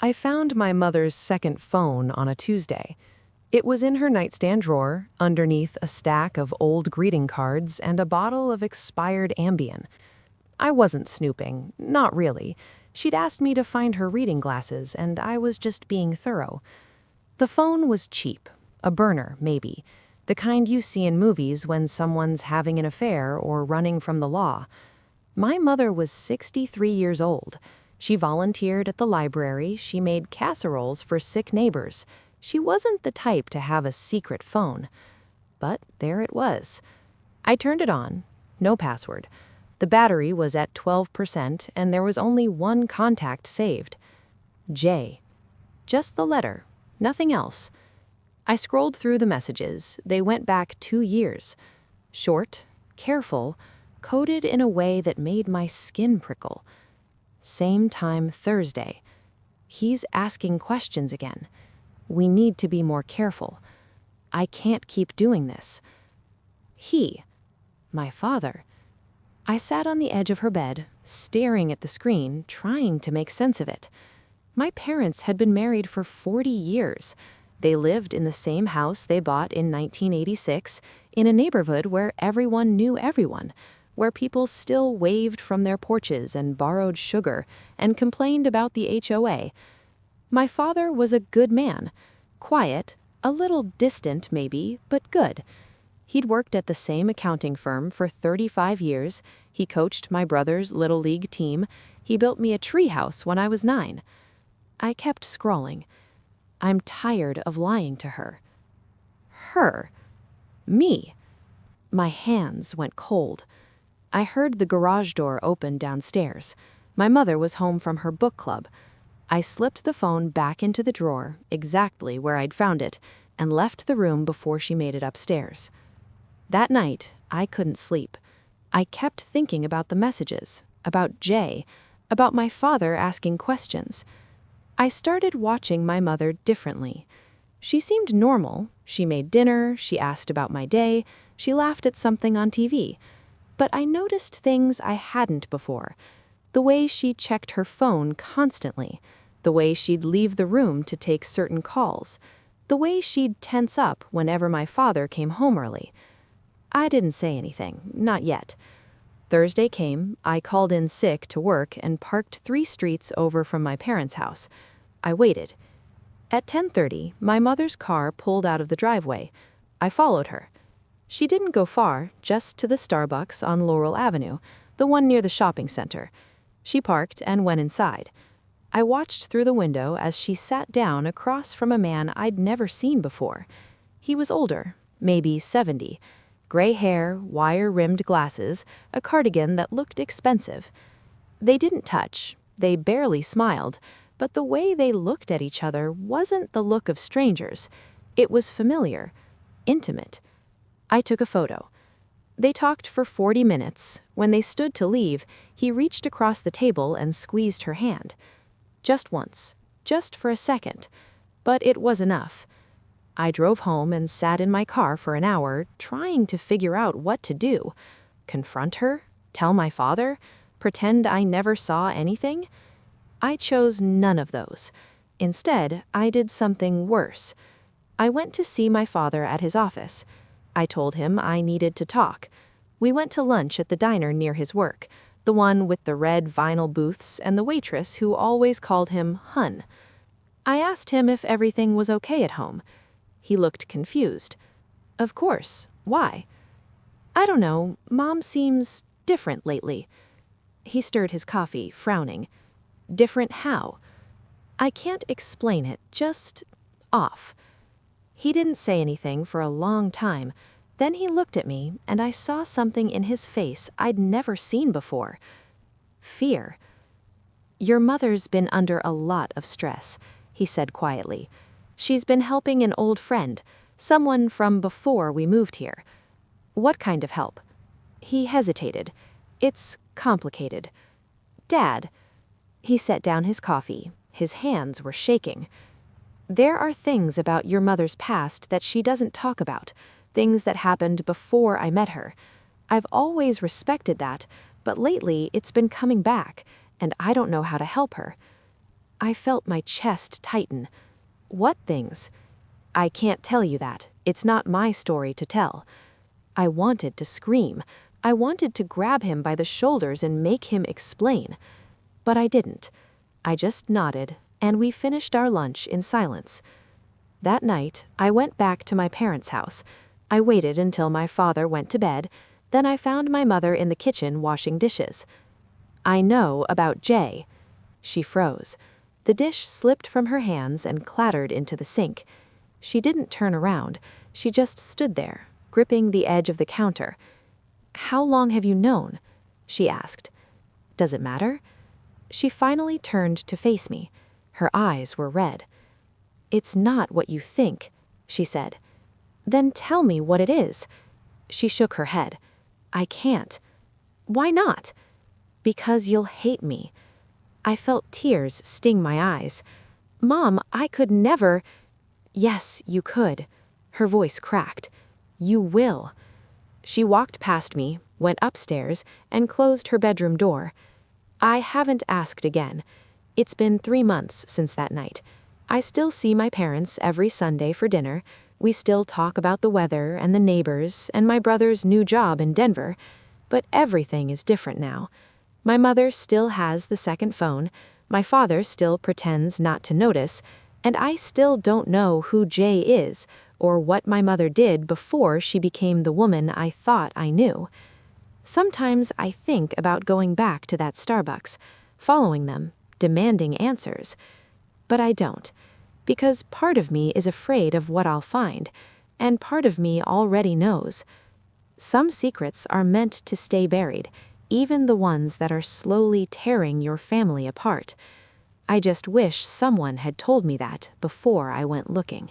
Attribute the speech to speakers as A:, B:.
A: I found my mother's second phone on a Tuesday. It was in her nightstand drawer, underneath a stack of old greeting cards and a bottle of expired Ambien. I wasn't snooping, not really. She'd asked me to find her reading glasses, and I was just being thorough. The phone was cheap, a burner, maybe, the kind you see in movies when someone's having an affair or running from the law. My mother was 63 years old. She volunteered at the library, she made casseroles for sick neighbors. She wasn't the type to have a secret phone. But there it was. I turned it on. No password. The battery was at 12% and there was only one contact saved. J. Just the letter. Nothing else. I scrolled through the messages. They went back 2 years. Short, careful, coded in a way that made my skin prickle. Same time Thursday. He's asking questions again. We need to be more careful. I can't keep doing this. He. My father. I sat on the edge of her bed, staring at the screen, trying to make sense of it. My parents had been married for 40 years. They lived in the same house they bought in 1986, in a neighborhood where everyone knew everyone, where people still waved from their porches and borrowed sugar and complained about the HOA. My father was a good man, quiet, a little distant maybe, but good. He'd worked at the same accounting firm for 35 years, he coached my brother's Little League team, he built me a treehouse when I was 9. I kept scrolling. I'm tired of lying to her. Her. Me. My hands went cold. I heard the garage door open downstairs. My mother was home from her book club. I slipped the phone back into the drawer, exactly where I'd found it, and left the room before she made it upstairs. That night, I couldn't sleep. I kept thinking about the messages, about Jay, about my father asking questions. I started watching my mother differently. She seemed normal. She made dinner, she asked about my day, she laughed at something on TV. But I noticed things I hadn't before. The way she checked her phone constantly, the way she'd leave the room to take certain calls, the way she'd tense up whenever my father came home early. I didn't say anything, not yet. Thursday came, I called in sick to work and parked 3 streets over from my parents' house. I waited. At 10:30, my mother's car pulled out of the driveway. I followed her. She didn't go far, just to the Starbucks on Laurel Avenue, the one near the shopping center. She parked and went inside. I watched through the window as she sat down across from a man I'd never seen before. He was older, maybe 70. Gray hair, wire-rimmed glasses, a cardigan that looked expensive. They didn't touch, they barely smiled, but the way they looked at each other wasn't the look of strangers. It was familiar, intimate. I took a photo. They talked for 40 minutes. When they stood to leave, he reached across the table and squeezed her hand. Just once, just for a second. But it was enough. I drove home and sat in my car for an hour, trying to figure out what to do. Confront her? Tell my father? Pretend I never saw anything? I chose none of those. Instead, I did something worse. I went to see my father at his office. I told him I needed to talk. We went to lunch at the diner near his work, the one with the red vinyl booths and the waitress who always called him Hun. I asked him if everything was okay at home. He looked confused. Of course. Why? I don't know. Mom seems different lately. He stirred his coffee, frowning. Different how? I can't explain it, just off. He didn't say anything for a long time. Then he looked at me, and I saw something in his face I'd never seen before. Fear. Your mother's been under a lot of stress, he said quietly. She's been helping an old friend, someone from before we moved here. What kind of help? He hesitated. It's complicated. Dad. He set down his coffee. His hands were shaking. There are things about your mother's past that she doesn't talk about, things that happened before I met her. I've always respected that, but lately it's been coming back, and I don't know how to help her. I felt my chest tighten. What things? I can't tell you that. It's not my story to tell. I wanted to scream. I wanted to grab him by the shoulders and make him explain. But I didn't. I just nodded, and we finished our lunch in silence. That night, I went back to my parents' house. I waited until my father went to bed, then I found my mother in the kitchen washing dishes. I know about Jay. She froze. The dish slipped from her hands and clattered into the sink. She didn't turn around. She just stood there, gripping the edge of the counter. How long have you known? She asked. Does it matter? She finally turned to face me. Her eyes were red. It's not what you think, she said. Then tell me what it is. She shook her head. I can't. Why not? Because you'll hate me. I felt tears sting my eyes. Mom, I could never. Yes, you could. Her voice cracked. You will. She walked past me, went upstairs, and closed her bedroom door. I haven't asked again. It's been 3 months since that night. I still see my parents every Sunday for dinner. We still talk about the weather and the neighbors and my brother's new job in Denver. But everything is different now. My mother still has the second phone. My father still pretends not to notice. And I still don't know who Jay is or what my mother did before she became the woman I thought I knew. Sometimes I think about going back to that Starbucks, following them, demanding answers. But I don't, because part of me is afraid of what I'll find, and part of me already knows. Some secrets are meant to stay buried, even the ones that are slowly tearing your family apart. I just wish someone had told me that before I went looking.